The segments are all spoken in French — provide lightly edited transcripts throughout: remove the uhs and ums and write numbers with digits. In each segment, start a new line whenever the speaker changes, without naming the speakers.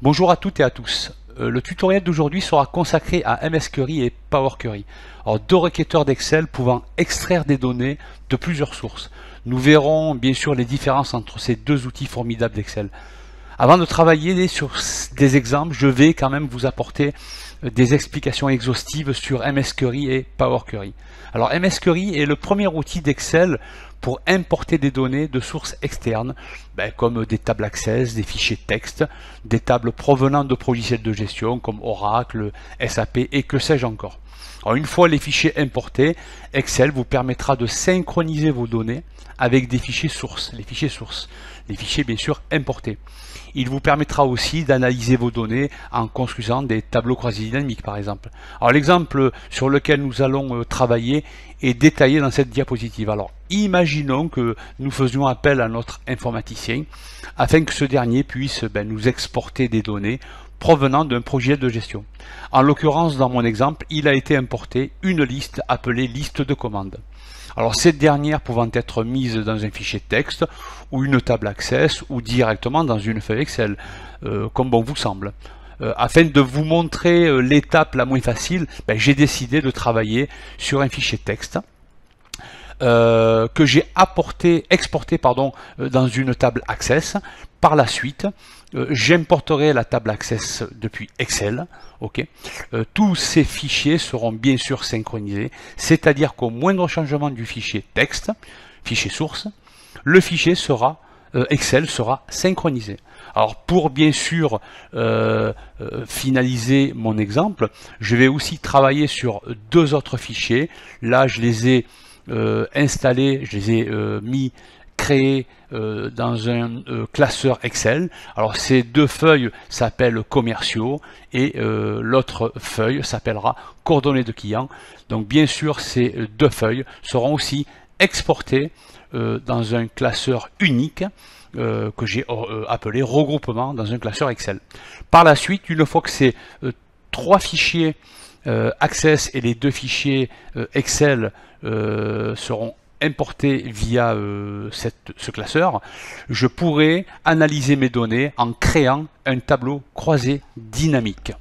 Bonjour à toutes et à tous. Le tutoriel d'aujourd'hui sera consacré à MS Query et Power Query. Alors, deux requêteurs d'Excel pouvant extraire des données de plusieurs sources. Nous verrons bien sûr les différences entre ces deux outils formidables d'Excel. Avant de travailler sur des exemples, je vais quand même vous apporter des explications exhaustives sur MS Query et Power Query. Alors MS Query est le premier outil d'Excel pour importer des données de sources externes, comme des tables Access, des fichiers texte, des tables provenant de logiciels de gestion comme Oracle, SAP et que sais-je encore. Alors, une fois les fichiers importés, Excel vous permettra de synchroniser vos données avec des fichiers sources, les fichiers bien sûr importés. Il vous permettra aussi d'analyser vos données en construisant des tableaux croisés dynamiques par exemple. Alors l'exemple sur lequel nous allons travailler est détaillé dans cette diapositive. Alors imaginons que nous faisions appel à notre informaticien afin que ce dernier puisse nous exporter des données provenant d'un projet de gestion. En l'occurrence, dans mon exemple, il a été importé une liste appelée liste de commandes. Alors cette dernière pouvant être mise dans un fichier texte ou une table Access ou directement dans une feuille Excel, comme bon vous semble. Afin de vous montrer l'étape la moins facile, j'ai décidé de travailler sur un fichier texte que j'ai exporté dans une table Access. Par la suite, j'importerai la table Access depuis Excel. Tous ces fichiers seront bien sûr synchronisés, c'est-à-dire qu'au moindre changement du fichier texte, fichier source, le fichier Excel sera synchronisé. Alors pour bien sûr finaliser mon exemple, je vais aussi travailler sur deux autres fichiers. Là je les ai installés, je les ai créés dans un classeur Excel. Alors ces deux feuilles s'appellent commerciaux et l'autre feuille s'appellera coordonnées de clients. Donc bien sûr ces deux feuilles seront aussi exportées dans un classeur unique que j'ai appelé regroupement dans un classeur Excel. Par la suite, une fois que ces trois fichiers Access et les deux fichiers Excel seront importés via ce classeur, je pourrai analyser mes données en créant un tableau croisé dynamique.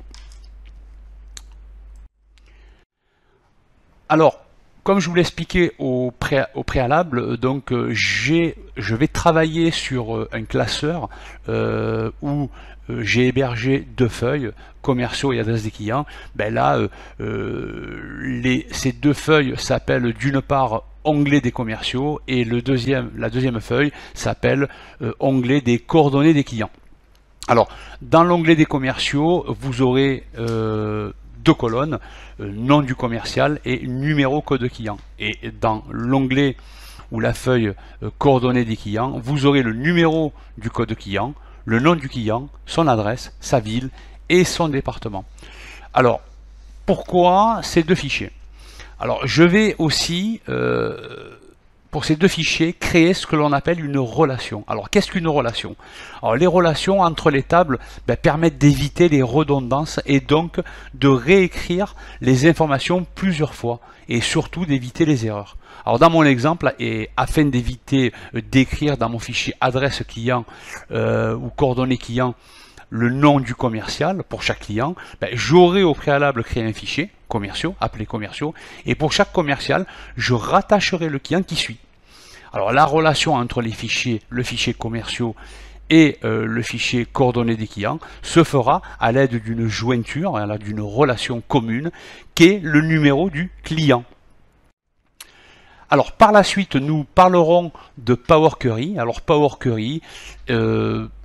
Alors, comme je vous l'ai expliqué au préalable, donc je vais travailler sur un classeur où j'ai hébergé deux feuilles, commerciaux et adresse des clients. Ces deux feuilles s'appellent d'une part onglet des commerciaux et la deuxième feuille s'appelle onglet des coordonnées des clients. Alors, dans l'onglet des commerciaux, vous aurez deux colonnes, nom du commercial et numéro code client. Et dans l'onglet ou la feuille coordonnées des clients, vous aurez le numéro du code client, le nom du client, son adresse, sa ville et son département. Alors, pourquoi ces deux fichiers? Alors, je vais aussi, pour ces deux fichiers, créer ce que l'on appelle une relation. Alors, qu'est-ce qu'une relation? Alors, les relations entre les tables permettent d'éviter les redondances et donc de réécrire les informations plusieurs fois et surtout d'éviter les erreurs. Alors, dans mon exemple, et afin d'éviter d'écrire dans mon fichier adresse client ou coordonnées client le nom du commercial pour chaque client, j'aurai au préalable créé un fichier commerciaux, appelé commerciaux, et pour chaque commercial, je rattacherai le client qui suit. Alors la relation entre le fichier commerciaux et le fichier coordonnées des clients se fera à l'aide d'une jointure, d'une relation commune, qui est le numéro du client. Alors par la suite, nous parlerons de Power Query. Alors Power Query,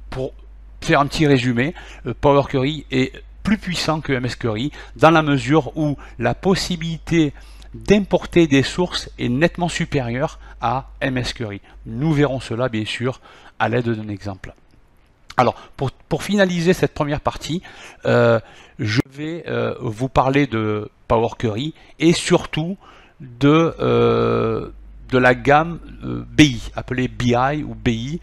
pour faire un petit résumé, Power Query est plus puissant que MS Query dans la mesure où la possibilité d'importer des sources est nettement supérieure à MS Query. Nous verrons cela bien sûr à l'aide d'un exemple. Alors pour finaliser cette première partie, je vais vous parler de Power Query et surtout de la gamme BI, appelée BI ou BI,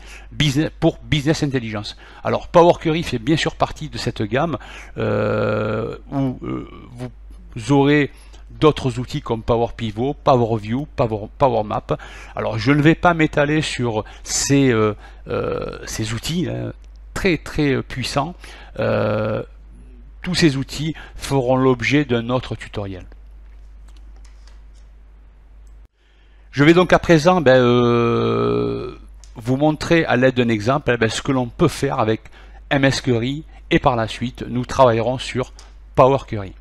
pour Business Intelligence. Alors Power Query fait bien sûr partie de cette gamme où vous aurez d'autres outils comme Power Pivot, Power View, Power Map. Alors je ne vais pas m'étaler sur ces outils très puissant. Tous ces outils feront l'objet d'un autre tutoriel. Je vais donc à présent vous montrer à l'aide d'un exemple ce que l'on peut faire avec MS Query, et par la suite nous travaillerons sur Power Query.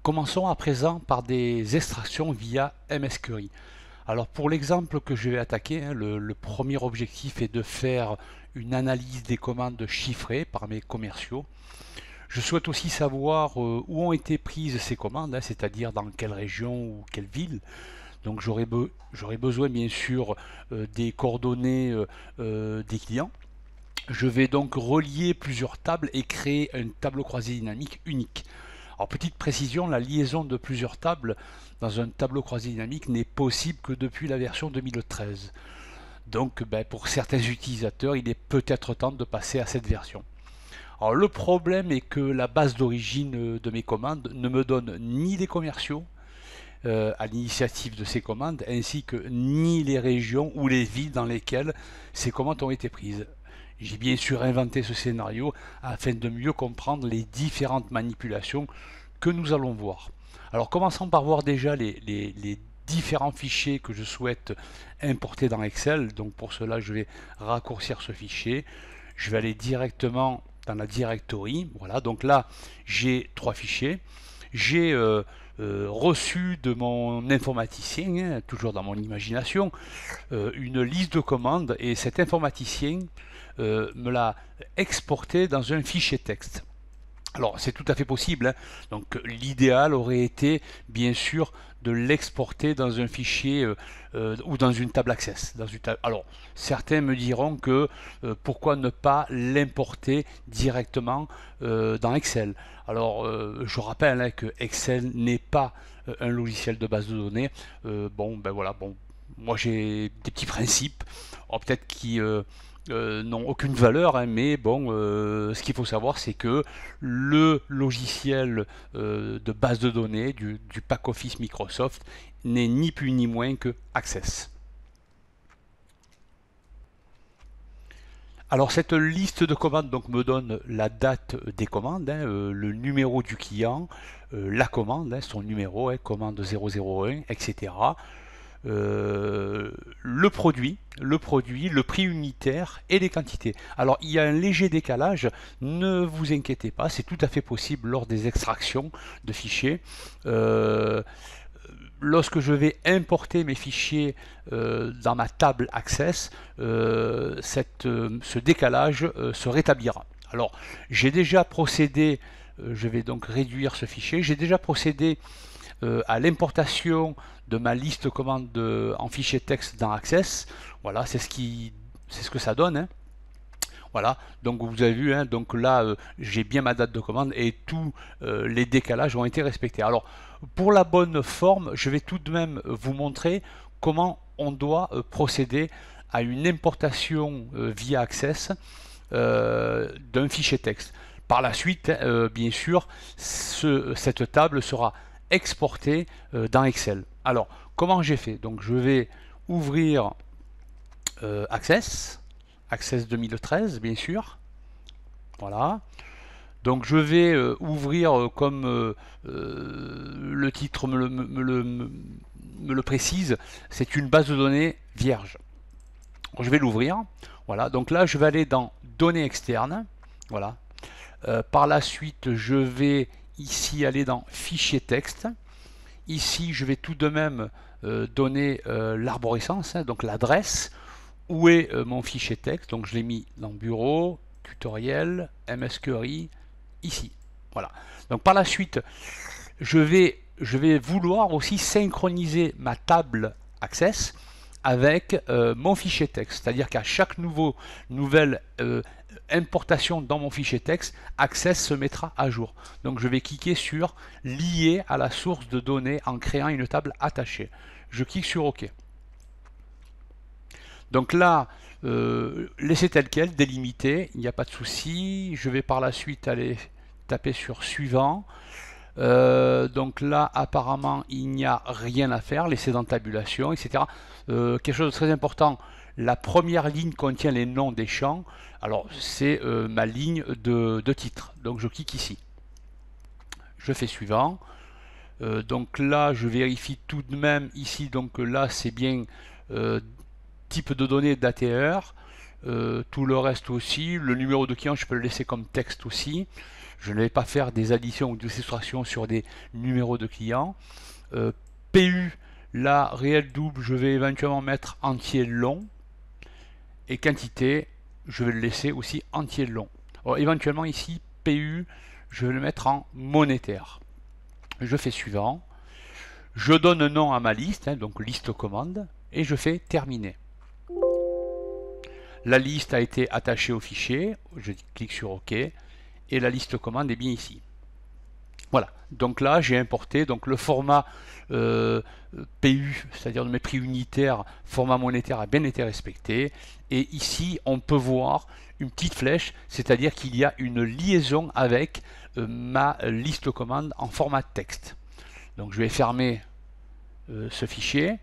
Commençons à présent par des extractions via MS Query. Alors pour l'exemple que je vais attaquer, le premier objectif est de faire une analyse des commandes chiffrées par mes commerciaux. Je souhaite aussi savoir où ont été prises ces commandes, c'est-à-dire dans quelle région ou quelle ville. Donc j'aurai besoin bien sûr des coordonnées des clients. Je vais donc relier plusieurs tables et créer un tableau croisé dynamique unique. Alors petite précision, la liaison de plusieurs tables dans un tableau croisé dynamique n'est possible que depuis la version 2013. Donc pour certains utilisateurs, il est peut-être temps de passer à cette version. Alors le problème est que la base d'origine de mes commandes ne me donne ni les commerciaux à l'initiative de ces commandes, ainsi que ni les régions ou les villes dans lesquelles ces commandes ont été prises. J'ai bien sûr inventé ce scénario afin de mieux comprendre les différentes manipulations que nous allons voir. Alors commençons par voir déjà les différents fichiers que je souhaite importer dans Excel. Donc pour cela je vais raccourcir ce fichier. Je vais aller directement dans la directory. Voilà, donc là j'ai 3 fichiers. J'ai reçu de mon informaticien, toujours dans mon imagination, une liste de commandes, et cet informaticien me l'a exporté dans un fichier texte. Alors c'est tout à fait possible, donc l'idéal aurait été bien sûr de l'exporter dans un fichier ou dans une table Access. Alors certains me diront que pourquoi ne pas l'importer directement dans Excel. Alors je rappelle que Excel n'est pas un logiciel de base de données. Moi j'ai des petits principes, peut-être qui n'ont aucune valeur, mais bon, ce qu'il faut savoir, c'est que le logiciel de base de données du pack Office Microsoft n'est ni plus ni moins que Access. Alors cette liste de commandes donc me donne la date des commandes, le numéro du client, la commande, son numéro, commande 001, etc. Le produit, le prix unitaire et les quantités. Alors il y a un léger décalage, ne vous inquiétez pas, c'est tout à fait possible lors des extractions de fichiers. Lorsque je vais importer mes fichiers dans ma table Access, ce décalage se rétablira. Alors j'ai déjà procédé, je vais donc réduire ce fichier, j'ai déjà procédé à l'importation de ma liste commande en fichier texte dans Access. Voilà, c'est ce que ça donne. Voilà, donc vous avez vu, donc là j'ai bien ma date de commande et tous les décalages ont été respectés. Alors pour la bonne forme, je vais tout de même vous montrer comment on doit procéder à une importation via Access d'un fichier texte. Par la suite, bien sûr, cette table sera exportée dans Excel. Alors comment j'ai fait? Donc je vais ouvrir Access 2013 bien sûr. Voilà. Donc je vais ouvrir comme le titre me le précise, c'est une base de données vierge. Je vais l'ouvrir. Voilà. Donc là je vais aller dans données externes. Voilà. Par la suite je vais ici aller dans fichier texte. Ici je vais tout de même donner l'arborescence, donc l'adresse. Où est mon fichier texte? Donc je l'ai mis dans bureau, tutoriel, MS Query, ici. Voilà. Donc par la suite, je vais vouloir aussi synchroniser ma table Access avec mon fichier texte. C'est-à-dire qu'à chaque nouvelle importation dans mon fichier texte, Access se mettra à jour. Donc je vais cliquer sur lier à la source de données en créant une table attachée. Je clique sur OK. Donc là, laissez tel quel, délimité, il n'y a pas de souci. Je vais par la suite aller taper sur suivant. Donc là, apparemment, il n'y a rien à faire, laissez dans tabulation, etc. Quelque chose de très important, la première ligne contient les noms des champs. Alors c'est ma ligne de titre. Donc je clique ici. Je fais suivant. Donc là je vérifie tout de même ici. Donc là c'est bien type de données date et heure. Tout le reste aussi. Le numéro de client je peux le laisser comme texte aussi. Je ne vais pas faire des additions ou des soustractions sur des numéros de clients. PU, là, réel double, je vais éventuellement mettre entier long. Et quantité, je vais le laisser aussi entier long. Alors, éventuellement ici, PU, je vais le mettre en monétaire. Je fais suivant. Je donne un nom à ma liste, donc liste commande, et je fais terminer. La liste a été attachée au fichier, je clique sur OK, et la liste commande est bien ici. Voilà, donc là j'ai importé donc le format PU, c'est-à-dire de mes prix unitaires, format monétaire a bien été respecté. Et ici on peut voir une petite flèche, c'est-à-dire qu'il y a une liaison avec ma liste commande en format texte. Donc je vais fermer ce fichier.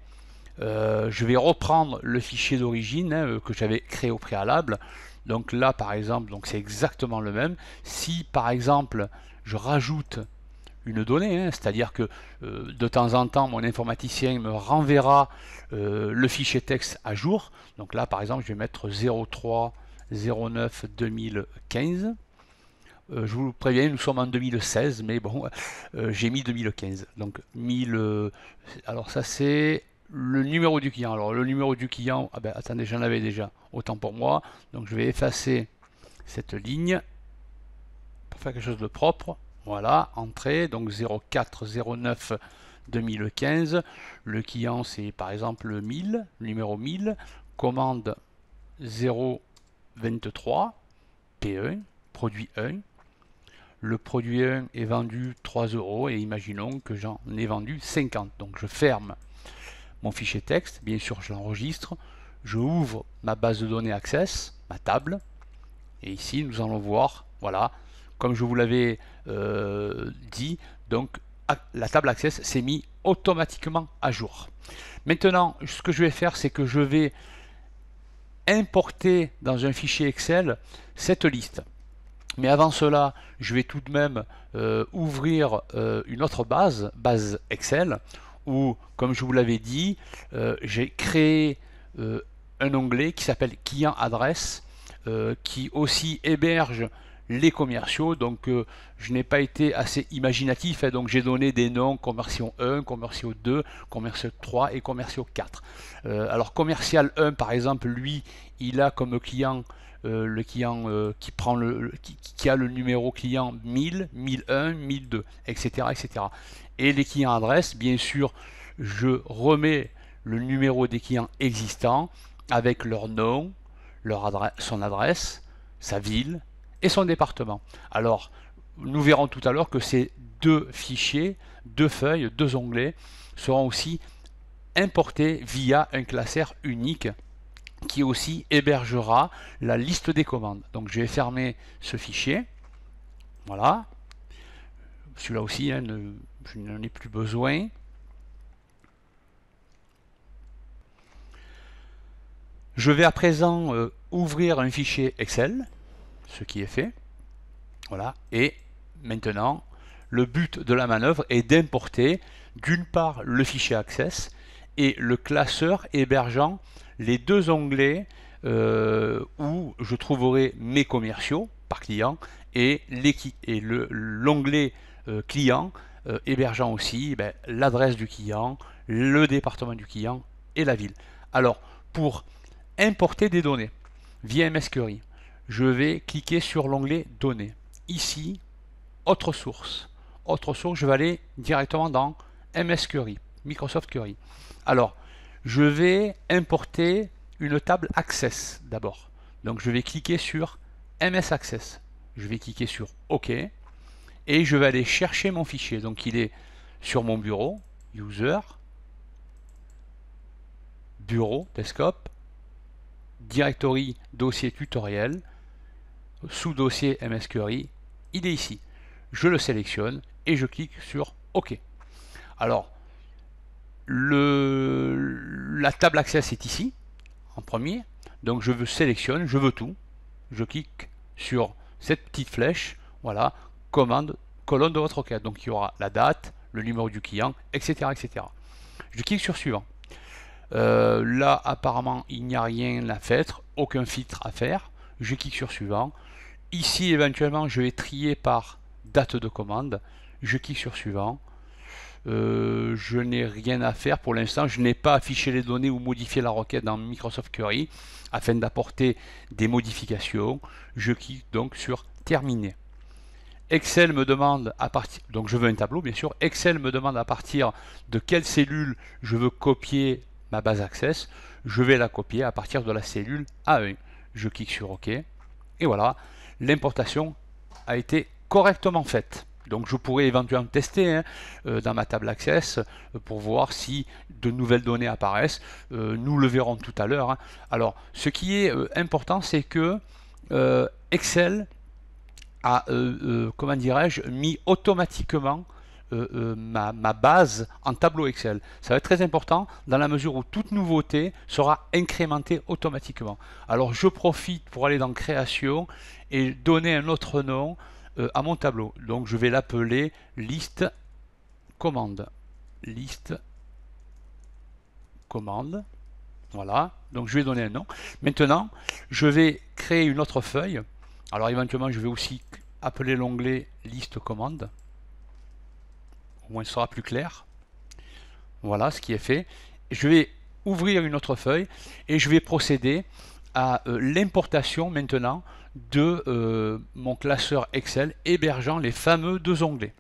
Je vais reprendre le fichier d'origine que j'avais créé au préalable. Donc là par exemple, donc c'est exactement le même. Si par exemple je rajoute une donnée, c'est-à-dire que de temps en temps mon informaticien me renverra le fichier texte à jour. Donc là par exemple je vais mettre 03 09 2015. Je vous préviens, nous sommes en 2016, mais bon, j'ai mis 2015. Donc 1000. Alors ça c'est le numéro du client. Alors le numéro du client, ah ben attendez, j'en avais déjà, autant pour moi. Donc je vais effacer cette ligne pour faire quelque chose de propre. Voilà, entrée, donc 04 09 2015. Le client c'est par exemple 1000, numéro 1000. Commande 023 P1, produit 1. Le produit 1 est vendu 3 € et imaginons que j'en ai vendu 50. Donc je ferme mon fichier texte, bien sûr je l'enregistre, je ouvre ma base de données Access, ma table, et ici nous allons voir, voilà, comme je vous l'avais dit, donc la table Access s'est mise automatiquement à jour. Maintenant, ce que je vais faire, c'est que je vais importer dans un fichier Excel cette liste. Mais avant cela, je vais tout de même ouvrir une autre base Excel, où, comme je vous l'avais dit, j'ai créé un onglet qui s'appelle client adresse, qui aussi héberge les commerciaux. Donc je n'ai pas été assez imaginatif, donc j'ai donné des noms commerciaux 1, commerciaux 2, commerciaux 3 et commerciaux 4. Alors commercial 1 par exemple, lui il a comme client le client qui a le numéro client 1000, 1001, 1002, etc., etc. Et les clients adresses, bien sûr, je remets le numéro des clients existants avec leur nom, son adresse, sa ville et son département. Alors, nous verrons tout à l'heure que ces deux fichiers, deux feuilles, deux onglets seront aussi importés via un classeur unique qui aussi hébergera la liste des commandes. Donc je vais fermer ce fichier. Voilà. Celui-là aussi, je n'en ai plus besoin. Je vais à présent ouvrir un fichier Excel, ce qui est fait. Voilà. Et maintenant, le but de la manœuvre est d'importer d'une part le fichier Access et le classeur hébergeant les deux onglets où je trouverai mes commerciaux par client et l'onglet client hébergeant aussi l'adresse du client, le département du client et la ville. Alors, pour importer des données via MS Query, je vais cliquer sur l'onglet données. Ici, autre source. Autre source, je vais aller directement dans MS Query, Microsoft Query. Alors, je vais importer une table Access d'abord. Donc je vais cliquer sur MS Access. Je vais cliquer sur OK. Et je vais aller chercher mon fichier. Donc il est sur mon bureau, User, Bureau, Desktop, Directory, Dossier Tutoriel, sous-dossier MS Query. Il est ici. Je le sélectionne et je clique sur OK. Alors, la table Access est ici, en premier. Donc je sélectionne, je veux tout. Je clique sur cette petite flèche. Voilà, commande, colonne de votre requête. Donc il y aura la date, le numéro du client, etc. etc. Je clique sur suivant. Là, apparemment, il n'y a rien à faire, aucun filtre à faire. Je clique sur suivant. Ici, éventuellement, je vais trier par date de commande. Je clique sur suivant. Je n'ai rien à faire pour l'instant. Je n'ai pas affiché les données ou modifié la requête dans Microsoft Query afin d'apporter des modifications. Je clique donc sur terminer. Excel me demande à partir, donc je veux un tableau bien sûr. Excel me demande à partir de quelle cellule je veux copier ma base Access. Je vais la copier à partir de la cellule A1. Je clique sur OK. Et voilà, l'importation a été correctement faite. Donc je pourrais éventuellement tester dans ma table Access pour voir si de nouvelles données apparaissent. Nous le verrons tout à l'heure. Alors ce qui est important, c'est que Excel a, comment dirais-je, mis automatiquement ma base en tableau Excel. Ça va être très important dans la mesure où toute nouveauté sera incrémentée automatiquement. Alors je profite pour aller dans création et donner un autre nom à mon tableau. Donc je vais l'appeler liste commande. Liste commande. Voilà. Donc je vais donner un nom. Maintenant, je vais créer une autre feuille. Alors éventuellement, je vais aussi appeler l'onglet liste commande. Au moins, ce sera plus clair. Voilà ce qui est fait. Je vais ouvrir une autre feuille et je vais procéder à l'importation maintenant de mon classeur Excel hébergeant les fameux deux onglets.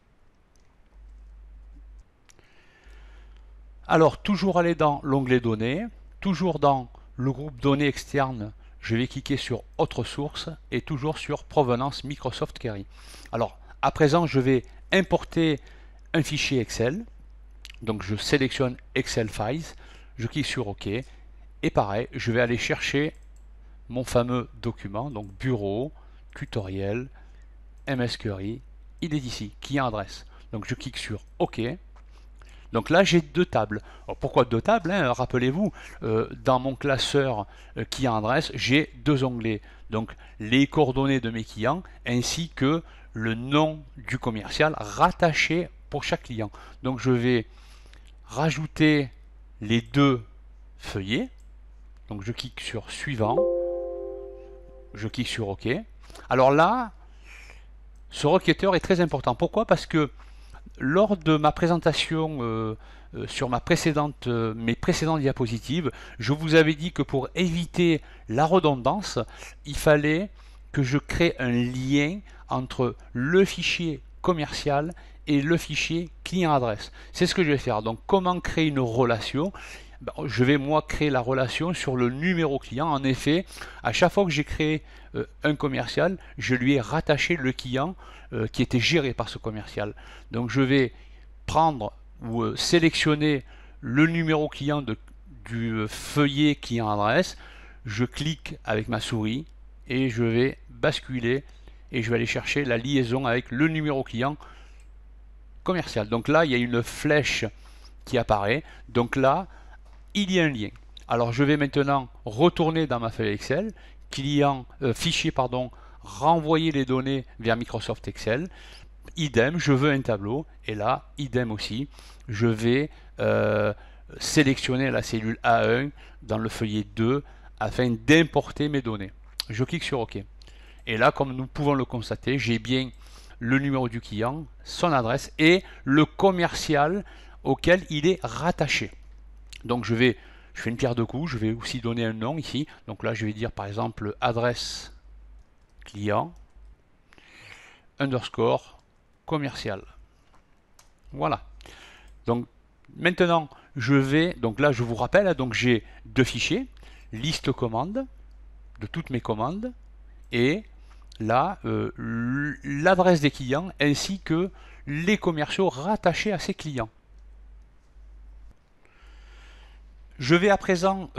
Alors, toujours aller dans l'onglet données, toujours dans le groupe données externes, je vais cliquer sur autre source et toujours sur provenance Microsoft Query. Alors, à présent, je vais importer un fichier Excel. Donc, je sélectionne Excel Files, je clique sur OK et pareil, je vais aller chercher mon fameux document, donc bureau, tutoriel, MS Query, il est ici, client adresse. Donc je clique sur OK. Donc là j'ai deux tables. Alors, pourquoi deux tables Rappelez-vous, dans mon classeur client adresse, j'ai deux onglets. Donc les coordonnées de mes clients ainsi que le nom du commercial rattaché pour chaque client. Donc je vais rajouter les deux feuillets. Donc je clique sur suivant. Je clique sur OK. Alors là, ce requêteur est très important. Pourquoi? Parce que lors de ma présentation sur mes précédentes diapositives, je vous avais dit que pour éviter la redondance, il fallait que je crée un lien entre le fichier commercial et le fichier client adresse. C'est ce que je vais faire. Donc comment créer une relation? Je vais moi créer la relation sur le numéro client. En effet, à chaque fois que j'ai créé un commercial, je lui ai rattaché le client qui était géré par ce commercial. Donc je vais prendre ou sélectionner le numéro client du feuillet client adresse. Je clique avec ma souris et je vais basculer et je vais aller chercher la liaison avec le numéro client commercial. Donc là, il y a une flèche qui apparaît. Donc là, il y a un lien. Alors je vais maintenant retourner dans ma feuille Excel, fichier pardon, renvoyer les données vers Microsoft Excel. Idem, je veux un tableau et là, idem aussi, je vais sélectionner la cellule A1 dans le feuillet 2 afin d'importer mes données. Je clique sur OK. Et là, comme nous pouvons le constater, j'ai bien le numéro du client, son adresse et le commercial auquel il est rattaché. Donc je fais une pierre deux coups, je vais aussi donner un nom ici. Donc là je vais dire par exemple adresse client underscore commercial. Voilà. Donc maintenant donc là je vous rappelle, donc j'ai deux fichiers, liste commande de toutes mes commandes et là l'adresse des clients ainsi que les commerciaux rattachés à ces clients. Je vais à présent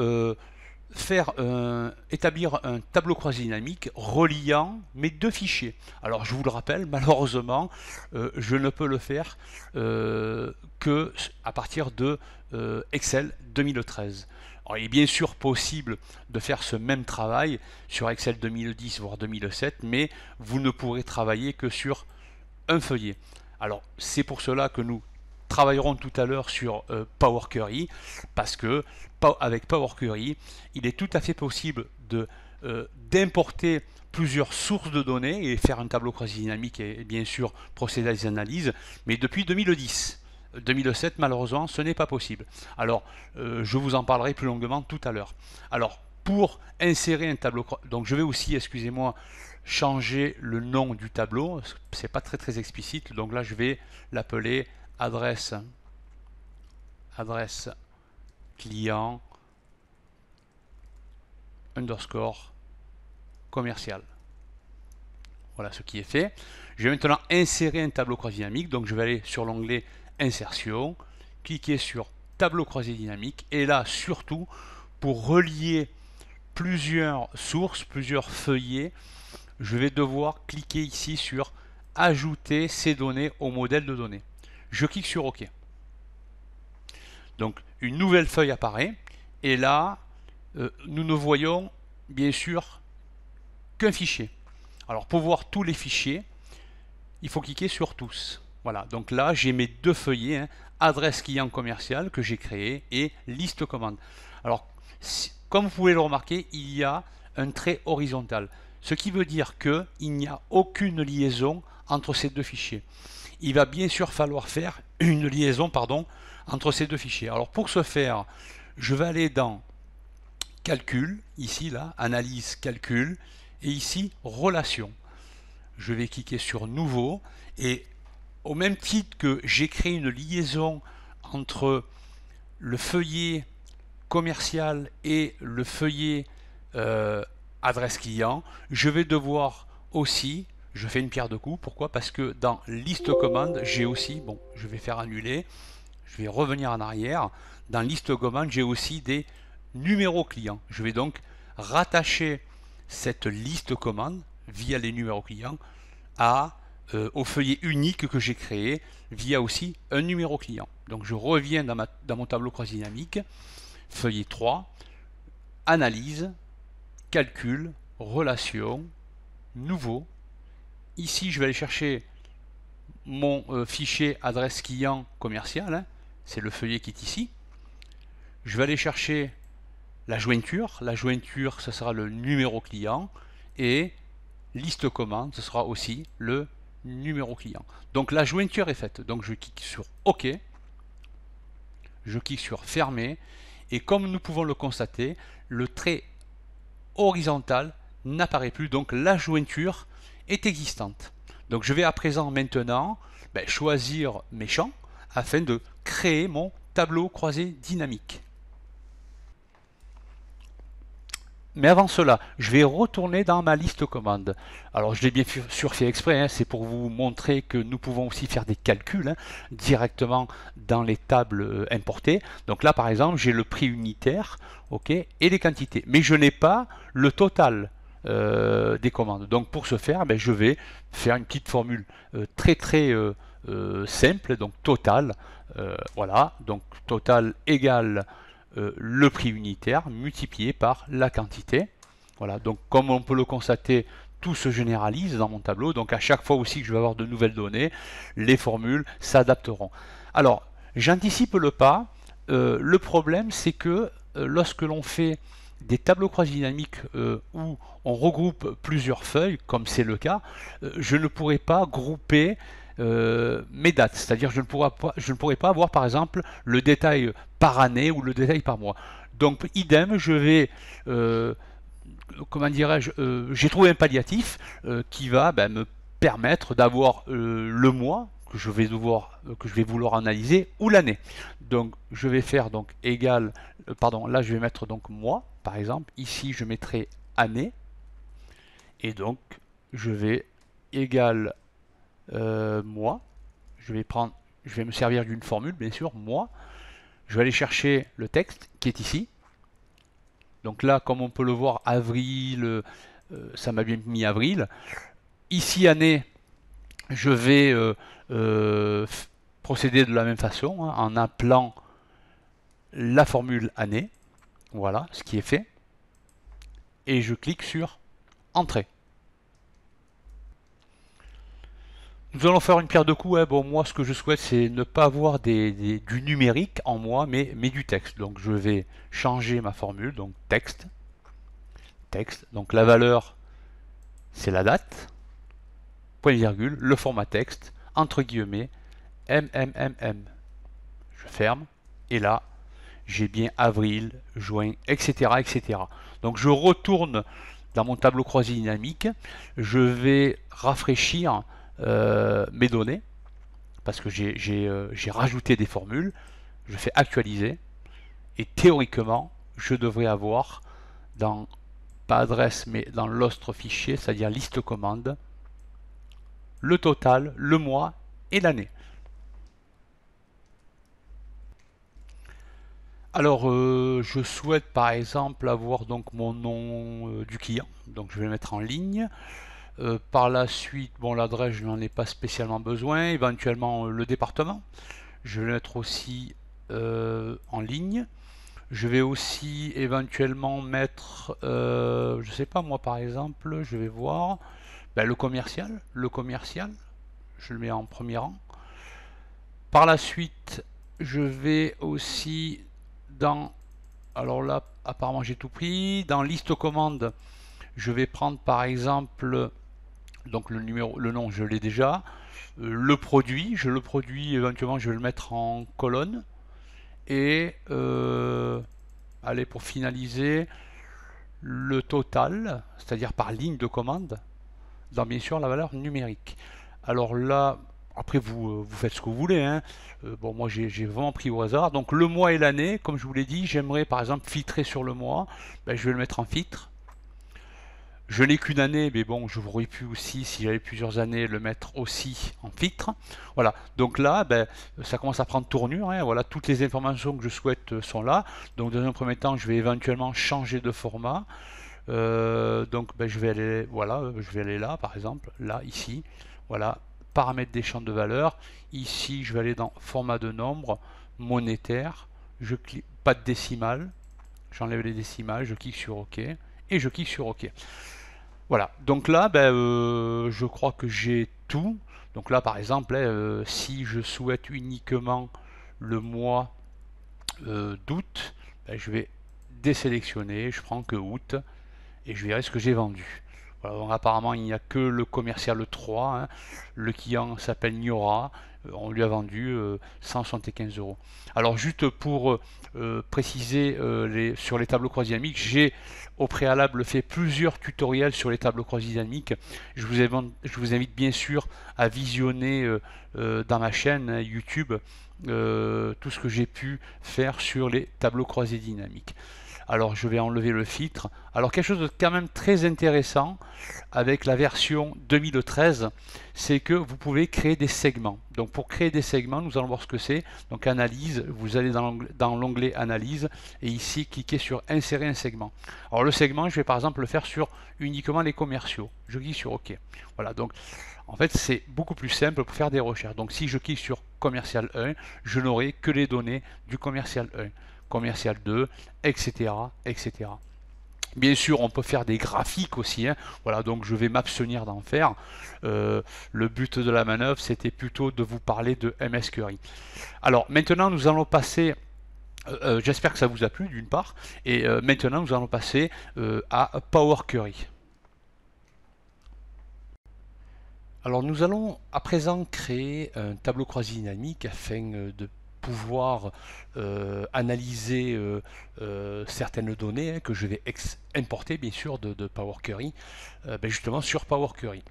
établir un tableau croisé dynamique reliant mes deux fichiers. Alors je vous le rappelle, malheureusement, je ne peux le faire que à partir de Excel 2013. Alors, il est bien sûr possible de faire ce même travail sur Excel 2010 voire 2007, mais vous ne pourrez travailler que sur un feuillet. Alors c'est pour cela que nous travaillerons tout à l'heure sur Power Query, parce que avec Power Query, il est tout à fait possible d'importer plusieurs sources de données et faire un tableau croisé dynamique et bien sûr procéder à des analyses, mais depuis 2010. 2007, malheureusement, ce n'est pas possible. Alors, je vous en parlerai plus longuement tout à l'heure. Alors, pour insérer un tableau, donc je vais aussi, excusez-moi, changer le nom du tableau. C'est pas très explicite, donc là je vais l'appeler adresse client underscore commercial. Voilà ce qui est fait. Je vais maintenant insérer un tableau croisé dynamique, donc je vais aller sur l'onglet insertion, cliquer sur tableau croisé dynamique, et là surtout pour relier plusieurs sources, plusieurs feuillets, je vais devoir cliquer ici sur ajouter ces données au modèle de données. Je clique sur OK. Donc une nouvelle feuille apparaît, et là nous ne voyons bien sûr qu'un fichier. Alors pour voir tous les fichiers, il faut cliquer sur tous. Voilà, donc là j'ai mes deux feuillets, hein, adresse client commercial que j'ai créé et liste commande. Alors comme vous pouvez le remarquer, il y a un trait horizontal, ce qui veut dire qu'il n'y a aucune liaison entre ces deux fichiers. Il va bien sûr falloir faire une liaison entre ces deux fichiers. Alors pour ce faire, je vais aller dans calcul, ici là, analyse calcul, et ici relation. Je vais cliquer sur nouveau, et au même titre que j'ai créé une liaison entre le feuillet commercial et le feuillet adresse client, je vais devoir aussi, je fais une pierre de coups, pourquoi? Parce que dans liste commande, j'ai aussi, bon, je vais faire annuler, je vais revenir en arrière, dans liste commande, j'ai aussi des numéros clients. Je vais donc rattacher cette liste commande via les numéros clients au feuillet unique que j'ai créé via aussi un numéro client. Donc je reviens dans mon tableau croisé dynamique, feuillet 3, analyse, calcul, relation, nouveau. Ici je vais aller chercher mon fichier adresse client commercial, hein, c'est le feuillet qui est ici. Je vais aller chercher la jointure ce sera le numéro client, et liste commande, ce sera aussi le numéro client. Donc la jointure est faite, donc je clique sur OK, je clique sur fermer, et comme nous pouvons le constater, le trait horizontal n'apparaît plus, donc la jointure est existante. Donc je vais à présent maintenant choisir mes champs afin de créer mon tableau croisé dynamique. Mais avant cela, je vais retourner dans ma liste commande. Alors je l'ai bien sûr fait exprès, hein, c'est pour vous montrer que nous pouvons aussi faire des calculs, hein, directement dans les tables importées. Donc là par exemple, j'ai le prix unitaire, ok, et les quantités. Mais je n'ai pas le total des commandes. Donc pour ce faire, je vais faire une petite formule très simple, donc total, voilà, donc total égale le prix unitaire multiplié par la quantité. Voilà, donc comme on peut le constater, tout se généralise dans mon tableau, donc à chaque fois aussi que je vais avoir de nouvelles données, les formules s'adapteront. Alors, j'anticipe le pas, le problème c'est que lorsque l'on fait des tableaux croisés dynamiques où on regroupe plusieurs feuilles, comme c'est le cas, je ne pourrai pas grouper mes dates, c'est-à-dire je ne pourrais pas avoir par exemple le détail par année ou le détail par mois. Donc idem, je vais comment dirais-je, j'ai trouvé un palliatif qui va me permettre d'avoir le mois que je vais vouloir analyser, ou l'année. Donc je vais faire donc égal, pardon, là je vais mettre donc mois par exemple, ici je mettrai année, et donc je vais égal mois, je vais me servir d'une formule bien sûr, mois, je vais aller chercher le texte qui est ici. Donc là, comme on peut le voir, avril, ça m'a bien mis avril. Ici, année, je vais procéder de la même façon, hein, en appelant la formule année. Voilà ce qui est fait. Et je clique sur Entrée. Nous allons faire une pierre de coups. Hein. Bon, moi, ce que je souhaite, c'est ne pas avoir du numérique en moi, mais du texte. Donc, je vais changer ma formule. Donc, texte. Texte. Donc, la valeur, c'est la date. Point virgule. Le format texte. Entre guillemets. MMMM. Je ferme. Et là, j'ai bien avril, juin, etc., etc. Donc, je retourne dans mon tableau croisé dynamique. Je vais rafraîchir mes données parce que j'ai rajouté des formules. Je fais actualiser et théoriquement je devrais avoir dans pas adresse mais dans l'autre fichier, c'est-à-dire liste commande, le total, le mois et l'année. Alors je souhaite par exemple avoir donc mon nom du client, donc je vais le mettre en ligne. Par la suite, bon, l'adresse, je n'en ai pas spécialement besoin. Éventuellement, le département. Je vais le mettre aussi en ligne. Je vais aussi éventuellement mettre, je sais pas moi par exemple, je vais voir ben, le commercial. Le commercial, je le mets en premier rang. Par la suite, je vais aussi dans, alors là, apparemment j'ai tout pris. Dans liste commande, je vais prendre par exemple donc le numéro, le nom, je l'ai déjà. Le produit, éventuellement, je vais le mettre en colonne. Et allez, pour finaliser, le total, c'est-à-dire par ligne de commande, dans bien sûr la valeur numérique. Alors là, après vous faites ce que vous voulez. Hein. Bon, moi j'ai vraiment pris au hasard. Donc le mois et l'année, comme je vous l'ai dit, j'aimerais par exemple filtrer sur le mois. Ben, je vais le mettre en filtre. Je n'ai qu'une année, mais bon, je voudrais pu aussi, si j'avais plusieurs années, le mettre aussi en filtre. Voilà, donc là, ben, ça commence à prendre tournure. Hein. Voilà, toutes les informations que je souhaite sont là. Donc dans un premier temps, je vais éventuellement changer de format. Donc ben, je vais aller, voilà, je vais aller là, par exemple, là, ici. Voilà, paramètres des champs de valeur. Ici, je vais aller dans format de nombre, monétaire. Je clique, pas de décimale. J'enlève les décimales, je clique sur OK et je clique sur OK. Voilà, donc là, ben, je crois que j'ai tout. Donc là, par exemple, si je souhaite uniquement le mois d'août, ben, je vais désélectionner, je prends que août et je verrai ce que j'ai vendu. Voilà, donc apparemment, il n'y a que le commercial 3. Hein. Le client s'appelle Niora. On lui a vendu 175 euros. Alors, juste pour préciser sur les tableaux croisés dynamiques, j'ai au préalable fait plusieurs tutoriels sur les tableaux croisés dynamiques. Je vous invite bien sûr à visionner dans ma chaîne hein, YouTube tout ce que j'ai pu faire sur les tableaux croisés dynamiques. Alors je vais enlever le filtre. Alors quelque chose de quand même très intéressant avec la version 2013, c'est que vous pouvez créer des segments. Donc pour créer des segments, nous allons voir ce que c'est. Donc analyse, vous allez dans l'onglet analyse et ici cliquez sur insérer un segment. Alors le segment, je vais par exemple le faire sur uniquement les commerciaux. Je clique sur OK. Voilà, donc en fait c'est beaucoup plus simple pour faire des recherches. Donc si je clique sur commercial 1, je n'aurai que les données du commercial 1. Commercial 2, etc., etc. Bien sûr, on peut faire des graphiques aussi. Hein. Voilà, donc je vais m'abstenir d'en faire. Le but de la manœuvre, c'était plutôt de vous parler de MS Query. Alors, maintenant, nous allons passer... j'espère que ça vous a plu, d'une part. Et maintenant, nous allons passer à Power Query. Alors, nous allons à présent créer un tableau croisé dynamique afin de pouvoir analyser certaines données hein, que je vais importer bien sûr de Power Query ben justement sur Power Query.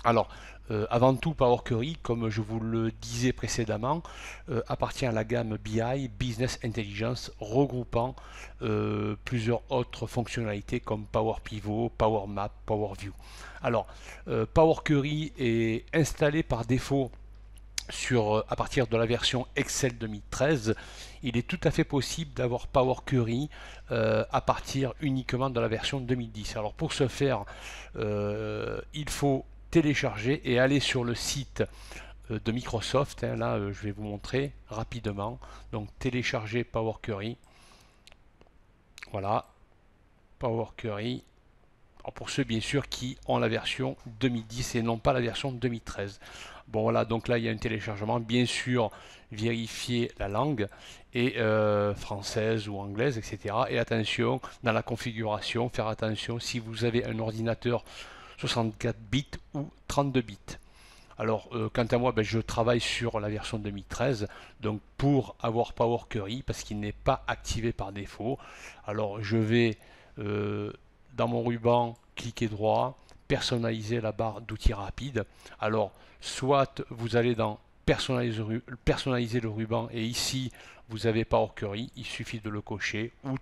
Alors avant tout Power Query comme je vous le disais précédemment appartient à la gamme BI Business Intelligence regroupant plusieurs autres fonctionnalités comme Power Pivot, Power Map, Power View. Alors Power Query est installé par défaut à partir de la version Excel 2013, il est tout à fait possible d'avoir Power Query à partir uniquement de la version 2010. Alors pour ce faire, il faut télécharger et aller sur le site de Microsoft. Hein, là, je vais vous montrer rapidement. Donc télécharger Power Query. Voilà, Power Query. Alors pour ceux bien sûr qui ont la version 2010 et non pas la version 2013. Bon voilà, donc là il y a un téléchargement, bien sûr vérifier la langue et française ou anglaise, etc. Et attention dans la configuration, faire attention si vous avez un ordinateur 64 bits ou 32 bits. Alors, quant à moi, ben, je travaille sur la version 2013, donc pour avoir Power Query, parce qu'il n'est pas activé par défaut. Alors, je vais dans mon ruban, cliquer droit, personnaliser la barre d'outils rapides. Alors, soit vous allez dans personnaliser le ruban et ici, vous avez Power Query, il suffit de le cocher, ou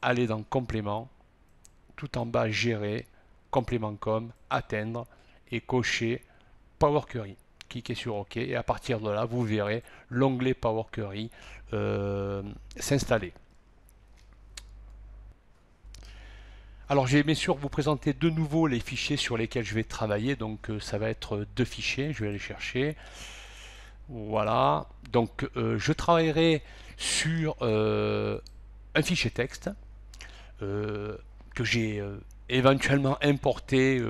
aller dans complément, tout en bas, gérer, complément com, atteindre et cocher Power Query. Cliquez sur OK et à partir de là, vous verrez l'onglet Power Query s'installer. Alors, je vais bien sûr vous présenter de nouveau les fichiers sur lesquels je vais travailler. Donc, ça va être deux fichiers. Je vais aller chercher. Voilà. Donc, je travaillerai sur un fichier texte que j'ai éventuellement importé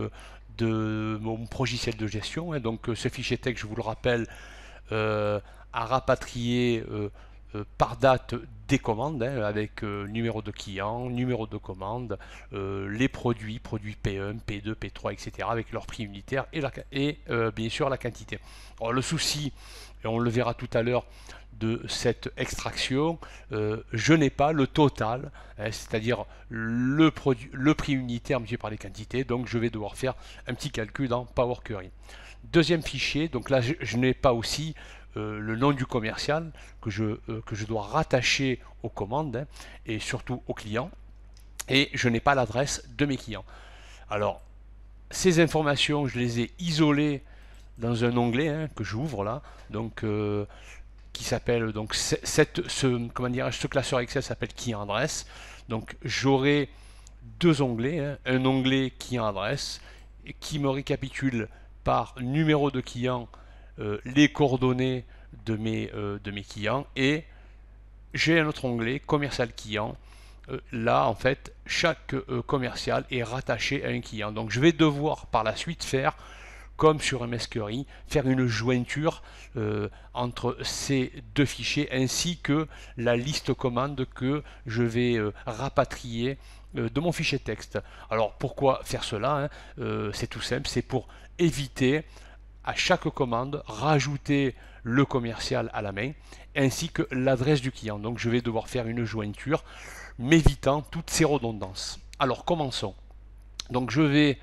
de mon logiciel de gestion. Hein. Donc ce fichier texte, je vous le rappelle, à rapatrier par date des commandes, hein, avec numéro de client, numéro de commande, les produits P1, P2, P3, etc., avec leur prix unitaire et bien sûr la quantité. Alors, le souci, et on le verra tout à l'heure, de cette extraction, je n'ai pas le total, hein, c'est-à-dire le prix unitaire multiplié par les quantités, donc je vais devoir faire un petit calcul dans Power Query. Deuxième fichier, donc là je n'ai pas aussi le nom du commercial que je dois rattacher aux commandes, hein, et surtout aux clients, et je n'ai pas l'adresse de mes clients. Alors, ces informations, je les ai isolées dans un onglet, hein, que j'ouvre là, donc qui s'appelle donc ce classeur Excel s'appelle client adresse. Donc j'aurai deux onglets, hein, un onglet client adresse qui me récapitule par numéro de client les coordonnées de mes clients, et j'ai un autre onglet commercial client. Là en fait chaque commercial est rattaché à un client, donc je vais devoir par la suite faire comme sur MS Query, faire une jointure entre ces deux fichiers ainsi que la liste commande que je vais rapatrier de mon fichier texte. Alors pourquoi faire cela, hein, c'est tout simple, c'est pour éviter à chaque commande rajouter le commercial à la main ainsi que l'adresse du client. Donc je vais devoir faire une jointure m'évitant toutes ces redondances. Alors commençons. Donc je vais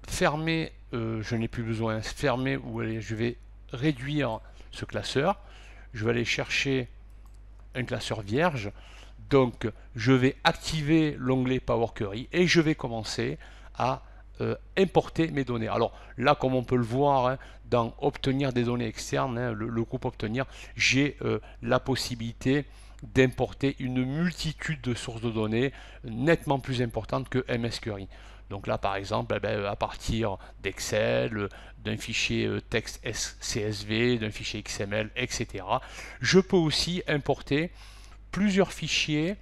fermer, je n'ai plus besoin, fermer, ou allez, je vais réduire ce classeur, je vais aller chercher un classeur vierge, donc je vais activer l'onglet Power Query et je vais commencer à importer mes données. Alors là, comme on peut le voir, hein, dans obtenir des données externes, hein, le groupe obtenir, j'ai la possibilité d'importer une multitude de sources de données nettement plus importantes que MS Query. Donc là, par exemple, à partir d'Excel, d'un fichier texte CSV, d'un fichier XML, etc., je peux aussi importer plusieurs fichiers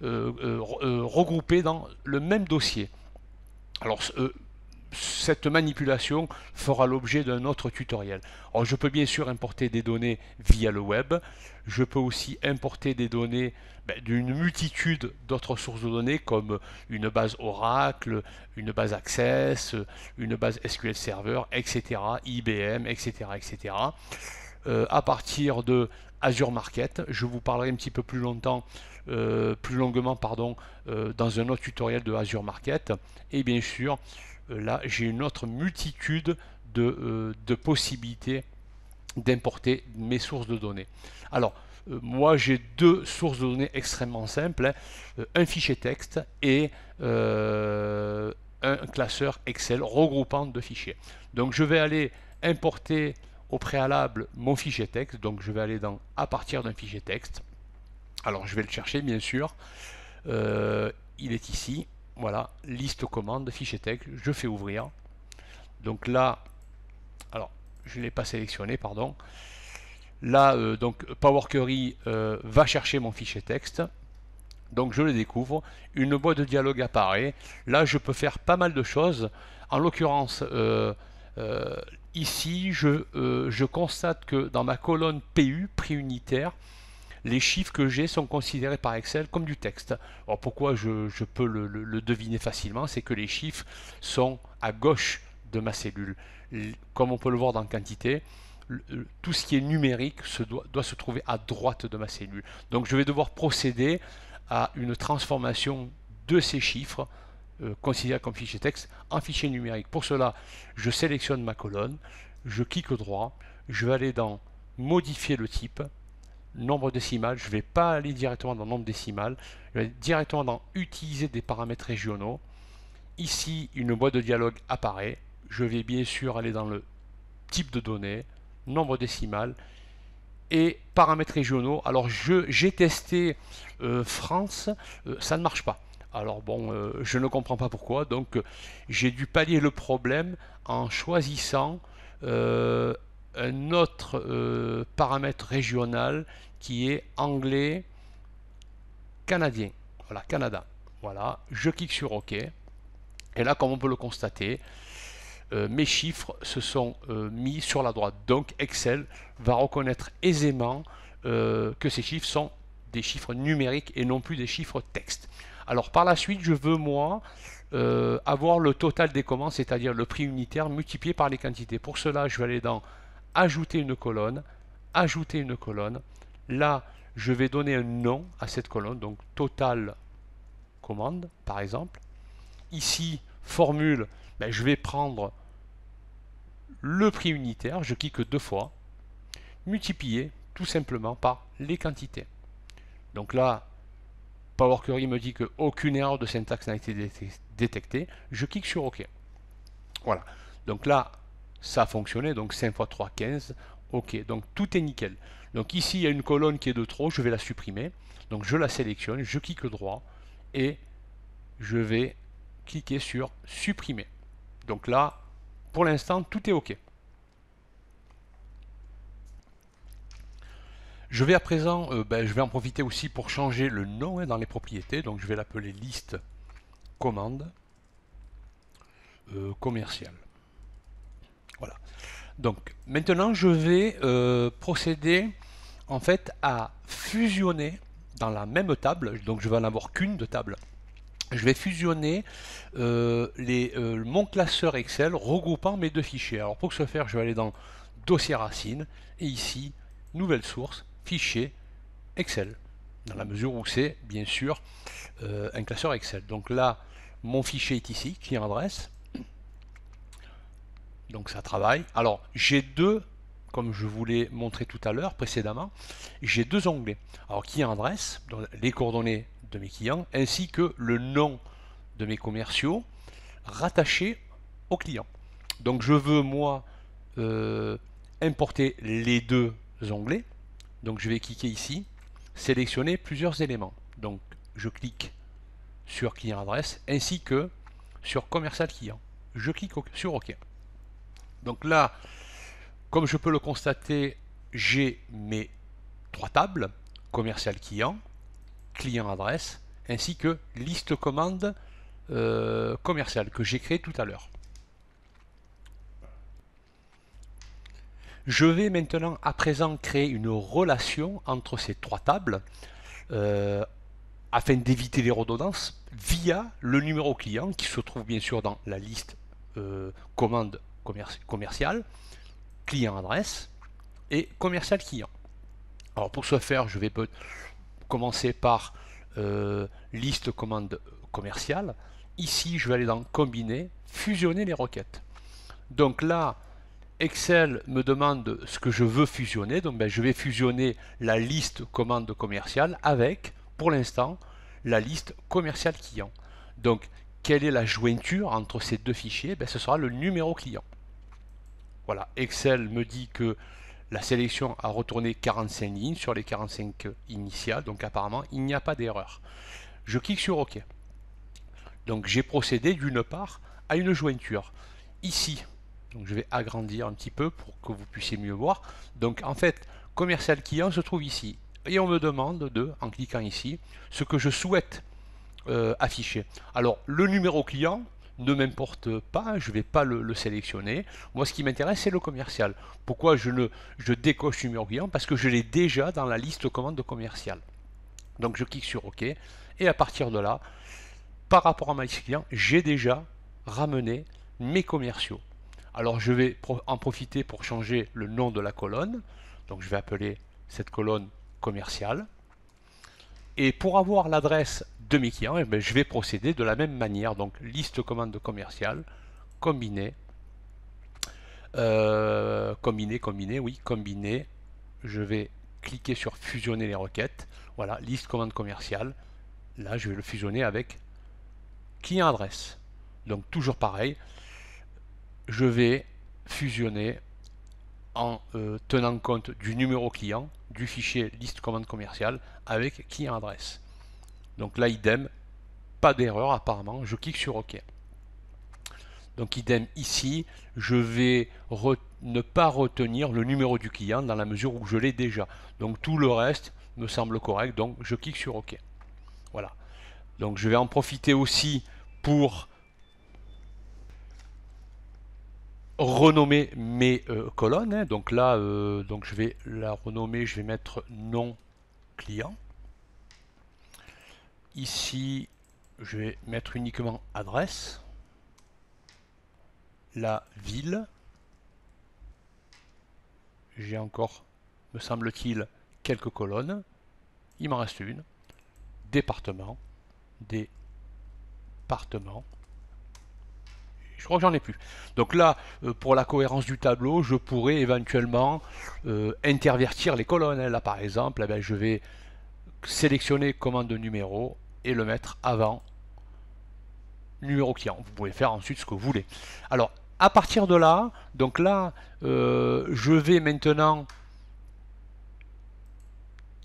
regroupés dans le même dossier. Alors, cette manipulation fera l'objet d'un autre tutoriel. Alors, je peux bien sûr importer des données via le web. Je peux aussi importer des données d'une multitude d'autres sources de données comme une base Oracle, une base Access, une base SQL Server, etc., IBM, etc., etc. À partir de Azure Market, je vous parlerai un petit peu plus longtemps, plus longuement, pardon, dans un autre tutoriel de Azure Market. Et bien sûr, là, j'ai une autre multitude de possibilités d'importer mes sources de données. Alors, moi, j'ai deux sources de données extrêmement simples, hein, un fichier texte et un classeur Excel regroupant deux fichiers. Donc, je vais aller importer au préalable mon fichier texte. Donc, je vais aller dans à partir d'un fichier texte. Alors, je vais le chercher, bien sûr. Il est ici. Voilà, liste commande, fichier texte. Je fais ouvrir. Donc là, alors, je ne l'ai pas sélectionné, pardon. Là, donc Power Query va chercher mon fichier texte. Donc je le découvre, une boîte de dialogue apparaît. Là, je peux faire pas mal de choses. En l'occurrence, ici, je constate que dans ma colonne PU, prix unitaire, les chiffres que j'ai sont considérés par Excel comme du texte. Alors pourquoi je peux le deviner facilement, c'est que les chiffres sont à gauche de ma cellule. Comme on peut le voir dans quantité, tout ce qui est numérique doit se trouver à droite de ma cellule. Donc je vais devoir procéder à une transformation de ces chiffres considérés comme fichier texte en fichier numérique. Pour cela, je sélectionne ma colonne, je clique droit, je vais aller dans modifier le type, nombre décimal, je ne vais pas aller directement dans nombre décimal, je vais aller directement dans utiliser des paramètres régionaux. Ici, une boîte de dialogue apparaît, je vais bien sûr aller dans le type de données, nombre décimal, et paramètres régionaux. Alors j'ai testé France, ça ne marche pas. Alors bon, je ne comprends pas pourquoi, donc j'ai dû pallier le problème en choisissant un autre paramètre régional qui est anglais canadien. Voilà, Canada. Voilà, je clique sur OK. Et là, comme on peut le constater, mes chiffres se sont mis sur la droite. Donc Excel va reconnaître aisément que ces chiffres sont des chiffres numériques et non plus des chiffres texte. Alors par la suite, je veux moi avoir le total des commandes, c'est-à-dire le prix unitaire multiplié par les quantités. Pour cela, je vais aller dans ajouter une colonne, ajouter une colonne. Là, je vais donner un nom à cette colonne, donc total commande par exemple. Ici, formule, ben, je vais prendre le prix unitaire, je clique deux fois, multiplié tout simplement par les quantités. Donc là, Power Query me dit qu'aucune erreur de syntaxe n'a été détectée, je clique sur OK. Voilà, donc là, ça a fonctionné, donc 5 x 3, 15, OK, donc tout est nickel. Donc ici, il y a une colonne qui est de trop, je vais la supprimer, donc je la sélectionne, je clique droit, et je vais cliquer sur supprimer. Donc là, pour l'instant, tout est OK. Je vais à présent, je vais en profiter aussi pour changer le nom dans les propriétés. Donc je vais l'appeler liste commande commerciale. Voilà. Donc maintenant, je vais procéder en fait à fusionner dans la même table. Donc je vais en avoir qu'une de table. Je vais fusionner mon classeur Excel regroupant mes deux fichiers. Alors pour ce faire, je vais aller dans dossier racine et ici, nouvelle source, fichier Excel, dans la mesure où c'est bien sûr un classeur Excel. Donc là, mon fichier est ici, client adresse. Donc ça travaille. Alors j'ai deux, comme je vous l'ai montré tout à l'heure précédemment, j'ai deux onglets. Alors client adresse, donc les coordonnées de mes clients, ainsi que le nom de mes commerciaux rattachés au client. Donc je veux moi importer les deux onglets. Donc je vais cliquer ici, sélectionner plusieurs éléments. Donc je clique sur client adresse ainsi que sur commercial client. Je clique sur OK. Donc là, comme je peux le constater, j'ai mes trois tables, commercial client, client adresse, ainsi que liste commande commerciale que j'ai créée tout à l'heure. Je vais maintenant à présent créer une relation entre ces trois tables afin d'éviter les redondances via le numéro client qui se trouve bien sûr dans la liste commande commerciale, client adresse et commercial client. Alors pour ce faire, je vais commencer par liste commande commerciale. Ici, je vais aller dans combiner, fusionner les requêtes. Donc là, Excel me demande ce que je veux fusionner. Donc je vais fusionner la liste commande commerciale avec, pour l'instant, la liste commercial client. Donc, quelle est la jointure entre ces deux fichiers? Ce sera le numéro client. Voilà, Excel me dit que la sélection a retourné 45 lignes sur les 45 initiales, donc apparemment il n'y a pas d'erreur. Je clique sur OK. Donc j'ai procédé d'une part à une jointure. Ici, donc je vais agrandir un petit peu pour que vous puissiez mieux voir. Donc en fait, commercial client se trouve ici. Et on me demande en cliquant ici, ce que je souhaite afficher. Alors, le numéro client ne m'importe pas, je ne vais pas le sélectionner. Moi, ce qui m'intéresse, c'est le commercial. Pourquoi je décoche numéro client? Parce que je l'ai déjà dans la liste commande commerciale. Donc, je clique sur OK. Et à partir de là, par rapport à ma liste client, j'ai déjà ramené mes commerciaux. Alors, je vais en profiter pour changer le nom de la colonne. Donc, je vais appeler cette colonne commerciale. Et pour avoir l'adresse de mes clients, je vais procéder de la même manière. Donc, liste commande commerciale, combiner, combiner. Je vais cliquer sur fusionner les requêtes. Voilà, liste commande commerciale. Là, je vais le fusionner avec client adresse. Donc, toujours pareil, je vais fusionner en tenant compte du numéro client du fichier liste commande commerciale avec client adresse. Donc là, idem, pas d'erreur apparemment, je clique sur OK. Donc idem ici, je vais ne pas retenir le numéro du client dans la mesure où je l'ai déjà. Donc tout le reste me semble correct, donc je clique sur OK. Voilà. Donc je vais en profiter aussi pour renommer mes colonnes. Donc là, donc je vais la renommer, je vais mettre nom client. Ici, je vais mettre uniquement adresse, la ville. J'ai encore, me semble-t-il, quelques colonnes. Il m'en reste une. Département, département. Je crois que j'en ai plus. Donc là, pour la cohérence du tableau, je pourrais éventuellement intervertir les colonnes. Là, par exemple, je vais sélectionner commande de numéro et le mettre avant numéro client. Vous pouvez faire ensuite ce que vous voulez. Alors, à partir de là, donc là, je vais maintenant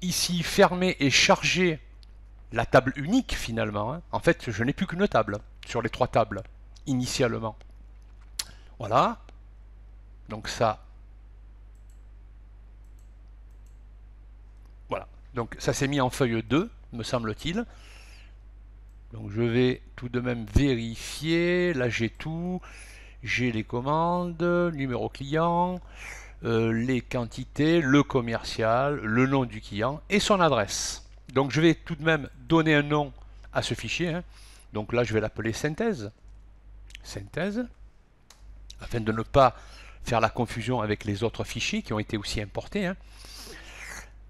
ici fermer et charger la table unique finalement. En fait, je n'ai plus qu'une table sur les trois tables initialement. Voilà. Donc ça. Voilà. Donc ça s'est mis en feuille 2, me semble-t-il. Donc je vais tout de même vérifier. Là j'ai tout. J'ai les commandes, numéro client, les quantités, le commercial, le nom du client et son adresse. Donc je vais tout de même donner un nom à ce fichier. Donc là je vais l'appeler synthèse. Synthèse. Afin de ne pas faire la confusion avec les autres fichiers qui ont été aussi importés.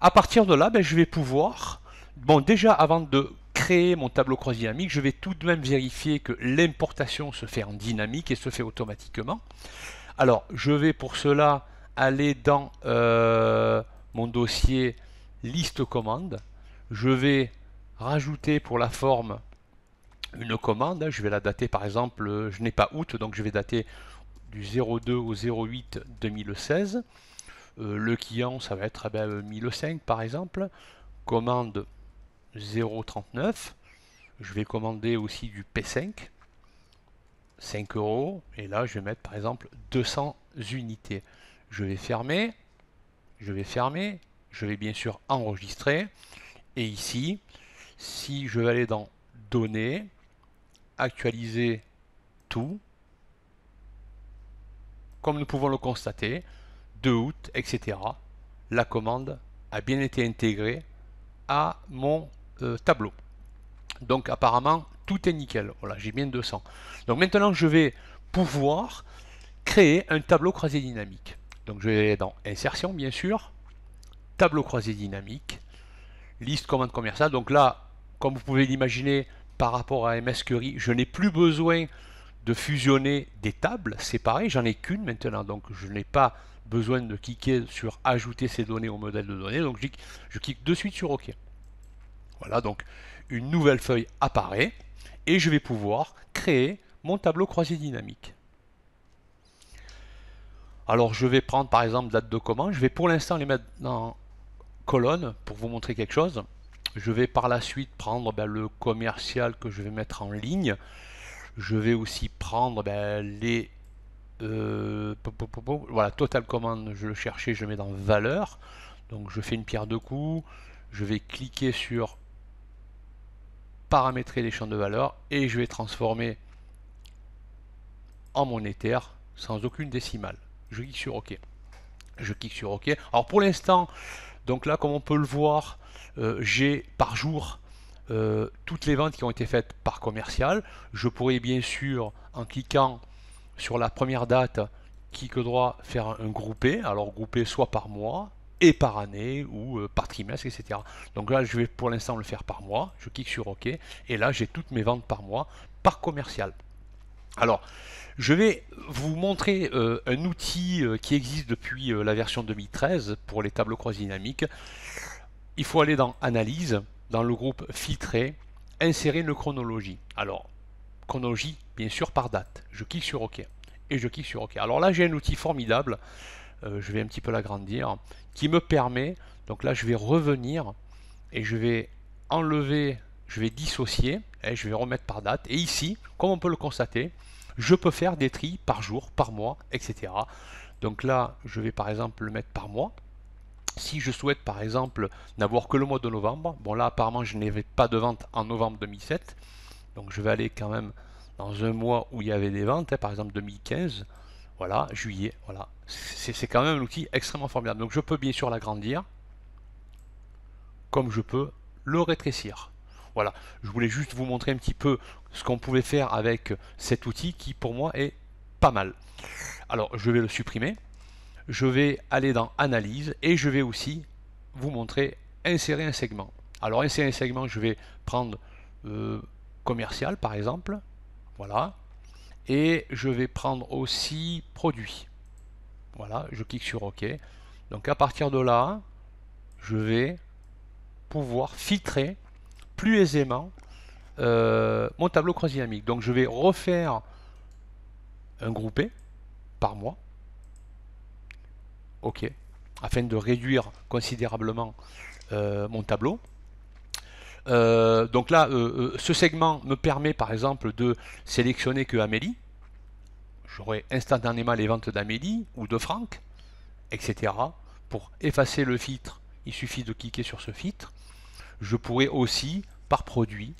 À partir de là, je vais pouvoir, bon déjà avant de créer mon tableau cross dynamique, je vais tout de même vérifier que l'importation se fait en dynamique et se fait automatiquement. Alors je vais pour cela aller dans mon dossier liste commande. Je vais rajouter pour la forme une commande. Je vais la dater par exemple, je n'ai pas août, donc je vais dater du 02 au 08 2016. Le client, ça va être 1005 par exemple. Commande 0,39. Je vais commander aussi du P5. 5 €. Et là, je vais mettre par exemple 200 unités. Je vais fermer. Je vais bien sûr enregistrer. Et ici, si je vais aller dans Données, actualiser tout, comme nous pouvons le constater, 2 août, etc., la commande a bien été intégrée à mon tableau. Donc apparemment, tout est nickel. Voilà, j'ai bien 200. Donc maintenant, je vais pouvoir créer un tableau croisé dynamique. Donc je vais aller dans Insertion, bien sûr, tableau croisé dynamique, liste commande commerciale. Donc là, comme vous pouvez l'imaginer, par rapport à MS Query, je n'ai plus besoin de fusionner des tables séparées, j'en ai qu'une maintenant, donc je n'ai pas besoin de cliquer sur ajouter ces données au modèle de données, donc je clique de suite sur OK. Voilà, donc une nouvelle feuille apparaît et je vais pouvoir créer mon tableau croisé dynamique. Alors je vais prendre par exemple date de commande, je vais pour l'instant les mettre dans colonne pour vous montrer quelque chose. Je vais par la suite prendre le commercial que je vais mettre en ligne. Je vais aussi prendre les voilà, total commande, je le cherchais, je mets dans valeur. Donc je fais une pierre deux coups, je vais cliquer sur paramétrer les champs de valeur et je vais transformer en monétaire sans aucune décimale. Je clique sur OK. Je clique sur OK. Alors pour l'instant, donc là, comme on peut le voir, j'ai par jour toutes les ventes qui ont été faites par commercial. Je pourrais bien sûr, en cliquant sur la première date, clic droit, faire un groupé. Alors groupé soit par mois et par année ou par trimestre, etc. Donc là, je vais pour l'instant le faire par mois. Je clique sur OK et là, j'ai toutes mes ventes par mois par commercial. Alors, je vais vous montrer un outil qui existe depuis la version 2013 pour les tableaux croisés dynamiques. Il faut aller dans Analyse, dans le groupe Filtrer, insérer une chronologie. Alors, chronologie, bien sûr, par date. Je clique sur OK. Et je clique sur OK. Alors là, j'ai un outil formidable, je vais un petit peu l'agrandir, qui me permet, donc là, je vais revenir et je vais enlever, je vais dissocier, et je vais remettre par date. Et ici, comme on peut le constater, je peux faire des tris par jour, par mois, etc. Donc là, je vais par exemple le mettre par mois. Si je souhaite par exemple n'avoir que le mois de novembre, bon là apparemment je n'avais pas de vente en novembre 2007, donc je vais aller quand même dans un mois où il y avait des ventes, par exemple 2015, voilà, juillet, voilà. C'est quand même un outil extrêmement formidable. Donc je peux bien sûr l'agrandir, comme je peux le rétrécir. Voilà, je voulais juste vous montrer un petit peu ce qu'on pouvait faire avec cet outil qui pour moi est pas mal. Alors je vais le supprimer, je vais aller dans Analyse et je vais aussi vous montrer insérer un segment. Alors insérer un segment, je vais prendre commercial par exemple, voilà, et je vais prendre aussi produit. Voilà, je clique sur OK. Donc à partir de là, je vais pouvoir filtrer plus aisément mon tableau croisé dynamique. Donc je vais refaire un groupé par mois, OK, afin de réduire considérablement mon tableau. Donc là, ce segment me permet par exemple de sélectionner que Amélie. J'aurai instantanément les ventes d'Amélie ou de Franck, etc. Pour effacer le filtre, il suffit de cliquer sur ce filtre. Je pourrais aussi, par produit,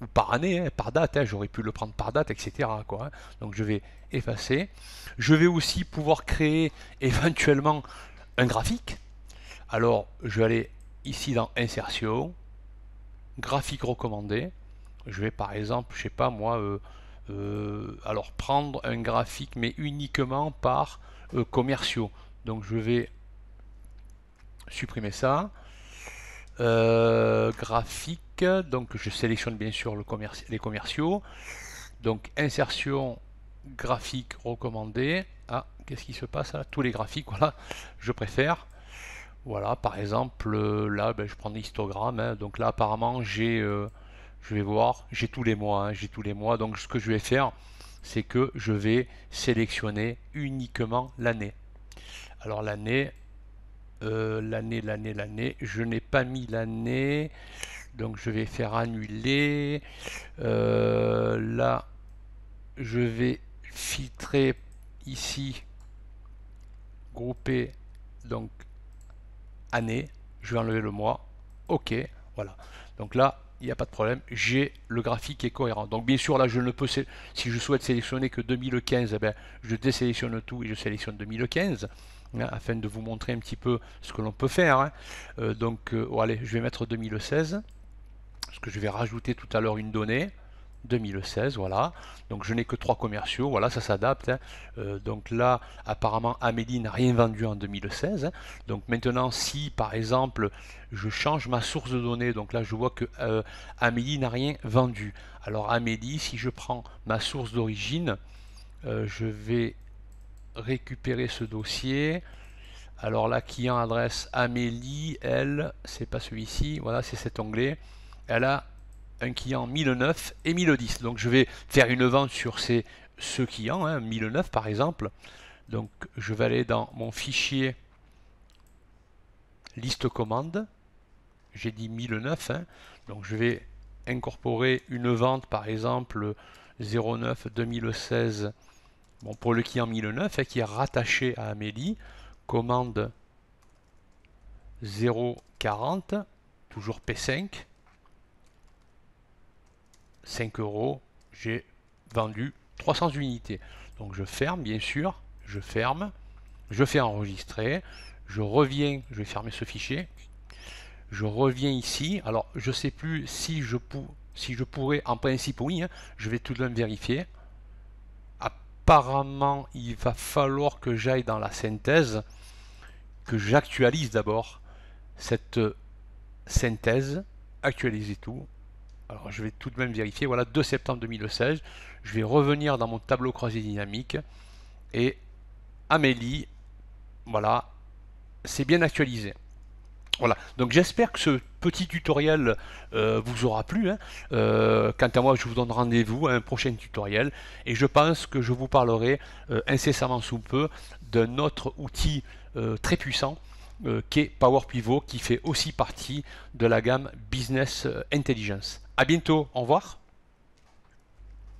ou par année, hein, par date, hein, j'aurais pu le prendre par date, etc. Quoi, hein. Donc je vais effacer. Je vais aussi pouvoir créer éventuellement un graphique. Alors je vais aller ici dans Insertion, graphique recommandé. Je vais par exemple, je sais pas moi, alors prendre un graphique mais uniquement par commerciaux. Donc je vais supprimer ça. Graphique, donc je sélectionne bien sûr les commerciaux. Donc insertion graphique recommandé. Ah, qu'est-ce qui se passe là? Tous les graphiques, voilà, je préfère. Voilà, par exemple, là, ben, je prends l'histogramme. Hein, donc là, apparemment, je vais voir, j'ai tous les mois. Hein, j'ai tous les mois. Donc ce que je vais faire, c'est que je vais sélectionner uniquement l'année. Alors l'année, l'année, je n'ai pas mis l'année, donc je vais faire annuler. Là, je vais filtrer ici, grouper, donc année, je vais enlever le mois, ok, voilà. Donc là, il n'y a pas de problème, j'ai le graphique qui est cohérent. Donc bien sûr, là, je ne peux, si je souhaite sélectionner que 2015, eh bien, je désélectionne tout et je sélectionne 2015, hein, afin de vous montrer un petit peu ce que l'on peut faire. Hein. Allez, je vais mettre 2016, parce que je vais rajouter tout à l'heure une donnée. 2016, voilà. Donc je n'ai que 3 commerciaux, voilà, ça s'adapte. Hein. Donc là, apparemment, Amélie n'a rien vendu en 2016. Hein. Donc maintenant, si par exemple, je change ma source de données, donc là, je vois que Amélie n'a rien vendu. Alors Amélie, si je prends ma source d'origine, je vais récupérer ce dossier. Alors là, client adresse Amélie, elle, c'est pas celui-ci, voilà, c'est cet onglet. Elle a un client 1009 et 1010. Donc je vais faire une vente sur ce client, hein, 1009 par exemple. Donc je vais aller dans mon fichier liste commande. J'ai dit 1009. Hein. Donc je vais incorporer une vente par exemple 09 2016. Bon, pour le client 1009 hein, qui est rattaché à Amélie. Commande 0,40, toujours P5, 5 euros, j'ai vendu 300 unités. Donc je ferme, bien sûr, je ferme, je fais enregistrer, je reviens, je vais fermer ce fichier, je reviens ici. Alors je sais plus si je pourrais, en principe oui, hein, je vais tout de même vérifier. Apparemment il va falloir que j'aille dans la synthèse, que j'actualise d'abord cette synthèse, actualiser tout. Alors je vais tout de même vérifier, voilà, 2 septembre 2016, je vais revenir dans mon tableau croisé dynamique, et Amélie, voilà, c'est bien actualisé. Voilà, donc j'espère que ce petit tutoriel vous aura plu, hein. Quant à moi, je vous donne rendez-vous à un prochain tutoriel, et je pense que je vous parlerai incessamment sous peu d'un autre outil très puissant qui est Power Pivot, qui fait aussi partie de la gamme Business Intelligence. À bientôt, au revoir.